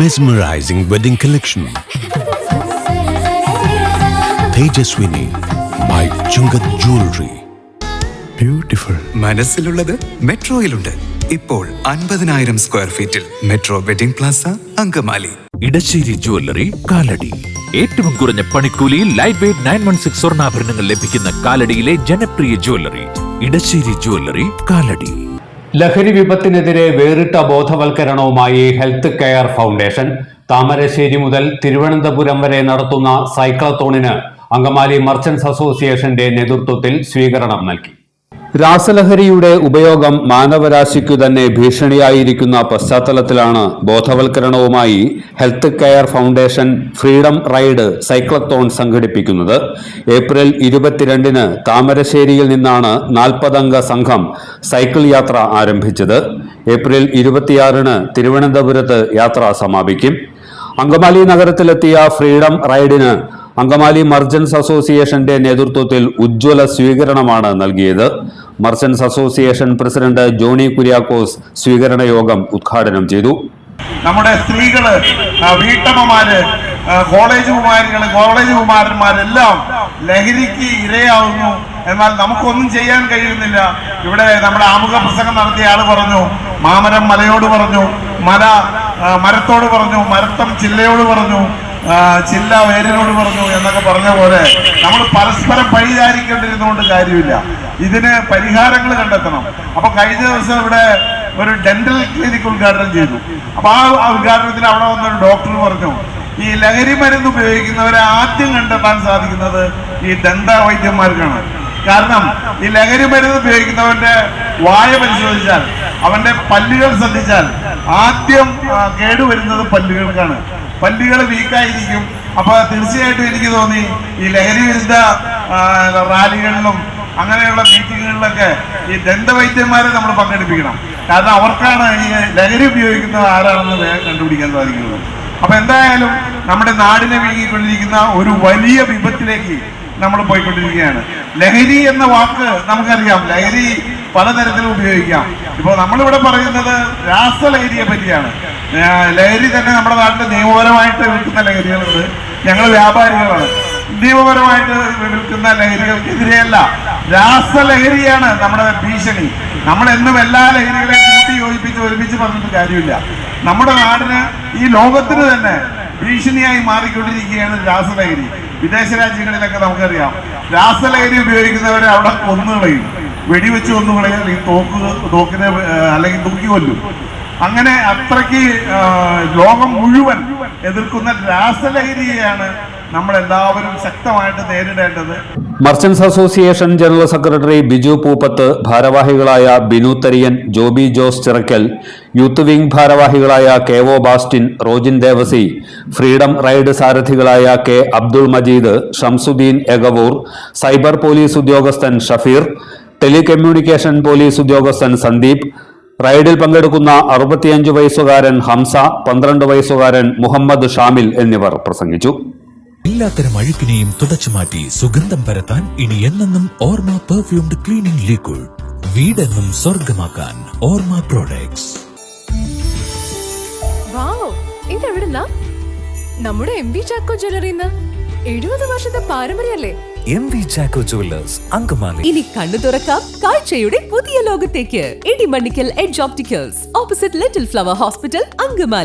Mesmerizing wedding collection. Tejaswini by Chungat Jewelry. Beautiful. മനസ്സിലുള്ളത് മെട്രോയിലുണ്ട്. ഇപ്പോൾ 50,000 square ഫീറ്റിൽ metro wedding plaza Angamaly. Edassery jewellery Kalady. ഏറ്റവും കുറഞ്ഞ പണിക്കൂലിയിൽ ലൈറ്റ് വെയ്റ്റ് 916 സ്വർണ്ണാഭരണങ്ങൾ ലഭിക്കുന്ന കാലടിയിലെ ജനപ്രിയ ജ്വല്ലറി ഇടശ്ശേരി ജ്വല്ലറി കാലടി. ലഹരി വിപത്തിനെതിരെ വേറിട്ട ബോധവൽക്കരണവുമായി ഹെൽത്ത് കെയർ ഫൗണ്ടേഷൻ താമരശ്ശേരി മുതൽ തിരുവനന്തപുരം വരെ നടത്തുന്ന സൈക്ലത്തോണിന് അങ്കമാലി മർച്ചന്റ്സ് അസോസിയേഷന്റെ നേതൃത്വത്തിൽ സ്വീകരണം നൽകി. രാസലഹരിയുടെ ഉപയോഗം മാനവരാശിക്കു തന്നെ ഭീഷണിയായിരിക്കുന്ന പശ്ചാത്തലത്തിലാണ് ബോധവൽക്കരണവുമായി health care foundation freedom ride cyclathon സംഘടിപ്പിക്കുന്നത്. ഏപ്രിൽ 22-ന് താമരശ്ശേരിയിൽ നിന്നാണ് 40-അംഗ സംഘം സൈക്കിൾ യാത്ര ആരംഭിച്ചത്. ഏപ്രിൽ 26-ന് തിരുവനന്തപുരത്ത് യാത്ര സമാപിക്കും. അങ്കമാലി നഗരത്തിലെത്തിയ ഫ്രീഡം റൈഡിന് അങ്കമാലി മർച്ചന്റ്സ് അസോസിയേഷന്റെ നേതൃത്വത്തിൽ ഉജ്ജ്വല സ്വീകരണമാണ് നൽകിയത്. Merchants association president Johnny Kuriakose സ്വീകരണ യോഗം ഉദ്ഘാടനം ചെയ്തു. നമ്മുടെ സ്ത്രീകള്, വീട്ടമ്മമാര്, കോളേജ് കുമാരന്മാരെല്ലാം ലഹരിക്ക് ഇരയാവുന്നു. എന്നാൽ നമുക്കൊന്നും ചെയ്യാൻ കഴിയുന്നില്ല. ഇവിടെ നമ്മുടെ ആമുഖ പ്രസംഗം നടത്തിയ ആള് പറഞ്ഞു, മാമരം മലയോട് പറഞ്ഞു, മല മരത്തോട് പറഞ്ഞു, മരത്തം ചില്ലയോട് പറഞ്ഞു, ചില്ല വേരിനോട് പറഞ്ഞു എന്നൊക്കെ പറഞ്ഞ പോലെ നമ്മൾ പരസ്പരം പഴിചാരിക്കൊണ്ടിരുന്നുകൊണ്ട് കാര്യമില്ല. ഇതിന് പരിഹാരങ്ങൾ കണ്ടെത്തണം. അപ്പൊ കഴിഞ്ഞ ദിവസം ഇവിടെ ഒരു ഡെന്റൽ ക്ലിനിക് ഉദ്ഘാടനം ചെയ്തു. അപ്പൊ ആ ഉദ്ഘാടനത്തിൽ അവിടെ വന്നൊരു ഡോക്ടർ പറഞ്ഞു, ഈ ലഹരി മരുന്ന് ഉപയോഗിക്കുന്നവരെ ആദ്യം കണ്ടെത്താൻ സാധിക്കുന്നത് ഈ ദന്ത വൈദ്യന്മാർക്കാണ്. കാരണം ഈ ലഹരി മരുന്ന് ഉപയോഗിക്കുന്നവന്റെ വായ പരിശോധിച്ചാൽ, അവന്റെ പല്ലുകൾ ശ്രദ്ധിച്ചാൽ ആദ്യം കേടുവരുന്നത് പല്ലുകൾക്കാണ്. പല്ലുകൾ വീക്കായിരിക്കും. അപ്പൊ തീർച്ചയായിട്ടും എനിക്ക് തോന്നി ഈ ലഹരി വിരുദ്ധ റാലികളിലും അങ്ങനെയുള്ള മീറ്റിങ്ങുകളിലൊക്കെ ഈ ദന്തവൈദ്യന്മാരെ നമ്മൾ പങ്കെടുപ്പിക്കണം. കാരണം അവർക്കാണ് ഈ ലഹരി ഉപയോഗിക്കുന്നത് ആരാണെന്ന് വേഗം കണ്ടുപിടിക്കാൻ സാധിക്കുന്നത്. അപ്പൊ എന്തായാലും നമ്മുടെ നാടിനെ വീങ്ങിക്കൊണ്ടിരിക്കുന്ന ഒരു വലിയ വിപത്തിലേക്ക് നമ്മൾ പോയിക്കൊണ്ടിരിക്കുകയാണ്. ലഹരി എന്ന വാക്ക് നമുക്കറിയാം, ലഹരി പലതരത്തിലും ഉപയോഗിക്കാം. ഇപ്പോൾ നമ്മളിവിടെ പറയുന്നത് രാസലഹരിയെ പറ്റിയാണ്. ലഹരി തന്നെ നമ്മുടെ നാട്ടിൽ നിയമപരമായിട്ട് വിൽക്കുന്ന ലഹരികളുണ്ട്. ഞങ്ങൾ വ്യാപാരികളാണ്. നിയമപരമായിട്ട് വിൽക്കുന്ന ലഹരികൾക്കെതിരെയല്ല, രാസലഹരിയാണ് നമ്മുടെ ഭീഷണി. നമ്മളെന്നും എല്ലാ ലഹരികളെയും കൂട്ടി യോജിപ്പിച്ച് ഒരുമിച്ച് പറഞ്ഞിട്ട് കാര്യമില്ല. നമ്മുടെ നാടിന്, ഈ ലോകത്തിന് തന്നെ ഭീഷണിയായി മാറിക്കൊണ്ടിരിക്കുകയാണ് രാസലഹരി. വിദേശ രാജ്യങ്ങളിലൊക്കെ നമുക്കറിയാം, രാസലഹരി ഉപയോഗിക്കുന്നവരെ അവിടെ കൊന്നുകളയും, വെടിവെച്ച് കൊന്നുകളയും, അല്ലെങ്കിൽ തോക്കിനെ അല്ലെങ്കിൽ തൂക്കി കൊല്ലും. അങ്ങനെ അത്രയ്ക്ക് ലോകം മുഴുവൻ എതിർക്കുന്ന രാസലഹരിയെയാണ് നമ്മൾ എല്ലാവരും ശക്തമായിട്ട് നേരിടേണ്ടത്. Merchants association general secretary Biju Pooppath, ഭാരവാഹികളായ ബിനു തരിയൻ, ജോബി ജോസ് ചിറക്കൽ, യൂത്ത് വിംഗ് ഭാരവാഹികളായ K O. Bastin, Rojin Devasi, freedom ride സാരഥികളായ K. Abdul Majeed, Shamsuddin Egavoor, cyber police ഉദ്യോഗസ്ഥൻ ഷഫീർ, ടെലികമ്മ്യൂണിക്കേഷൻ പോലീസ് ഉദ്യോഗസ്ഥൻ സന്ദീപ്, റൈഡിൽ പങ്കെടുക്കുന്ന 65 വയസ്സുകാരൻ ഹംസ, 12 വയസ്സുകാരൻ മുഹമ്മദ് ഷാമിൽ എന്നിവർ പ്രസംഗിച്ചു. എല്ലാത്തരം അഴുക്കിനെയും തുടച്ചുമാറ്റി സുഗന്ധം പരത്താൻ ഇനി എന്നെന്നും ഓർമ്മ പെർഫ്യൂംഡ് ക്ലീനിംഗ് ലിക്വിഡ്. വീടെന്നും സ്വർഗമാക്കാൻ ഓർമ്മ പ്രോഡക്ട്സ്. ഇതെവിടുന്നാ? നമ്മുടെ MV ചാക്കോ ജ്വല്ലറിന്ന് 70 വർഷത്തെ പാരമ്പര്യല്ലേ? MV Chacko Jewellers Angamaly. ഇനി കണ്ണു തുറക്കാം കാഴ്ചയുടെ പുതിയ ലോകത്തേക്ക്. Idimannickal Edge Opticals, opposite Little Flower Hospital, Angamaly.